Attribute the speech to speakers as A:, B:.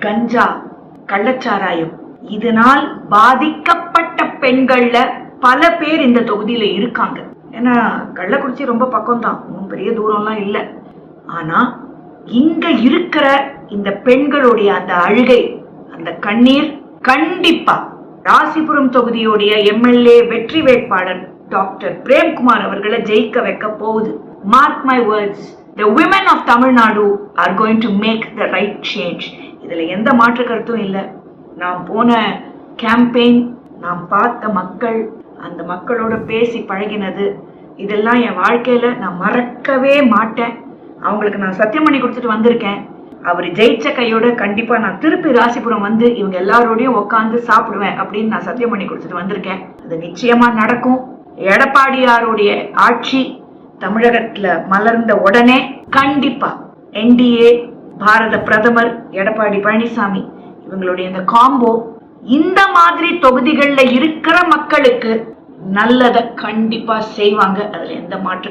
A: கஞ்சா, கள்ளச்சாராயம் இதனால் பாதிக்கப்பட்ட பெண்கள்ல பல பேர் இந்த தொகுதியில இருக்காங்க. ஏன்னா கள்ளக்குறிச்சி ரொம்ப பக்கம்தான், பெரிய தூரம்லாம் இல்லை. ஆனா இங்க இருக்கிற இந்த பெண்களுடைய அந்த அழுகை, அந்த கண்ணீர் கண்டிப்பா ராசிபுரம் தொகுதியுடைய எம்எல்ஏ வெற்றி வேட்பாளர் டாக்டர் பிரேம்குமார் அவர்களை ஜெயிக்க வைக்க போகுது. Mark my words, the women of Tamil Nadu are going to make the right change. இதுல எந்த மாற்று கருத்தும் இல்லை. நான் போன கேம்பெயின், நான் பார்த்த மக்கள், அந்த மக்களோட பேசி பழகினது, இதெல்லாம் என் வாழ்க்கையில நான் மறக்கவே மாட்டேன். அவங்களுக்கு நான் சத்தியம் பண்ணி கொடுத்துட்டு வந்திருக்கேன். அவர் ஜெயிச்ச கையோட கண்டிப்பா நான் திருப்பி ராசிபுரம் வந்து இவங்க எல்லாரோடையும் உட்காந்து சாப்பிடுவேன் அப்படின்னு நான் சத்தியம் பண்ணி கொடுத்துட்டு வந்திருக்கேன். அது நிச்சயமா நடக்கும். எடப்பாடியாருடைய ஆட்சி தமிழகத்துல மலர்ந்த உடனே கண்டிப்பா என்டிஏ, பாரத பிரதமர் எடப்பாடி பழனிசாமி இவங்களுடைய இந்த காம்போ இந்த மாதிரி தொகுதிகள்ல இருக்கிற மக்களுக்கு நல்லதை கண்டிப்பா செய்வாங்க. அதுல எந்த மாற்று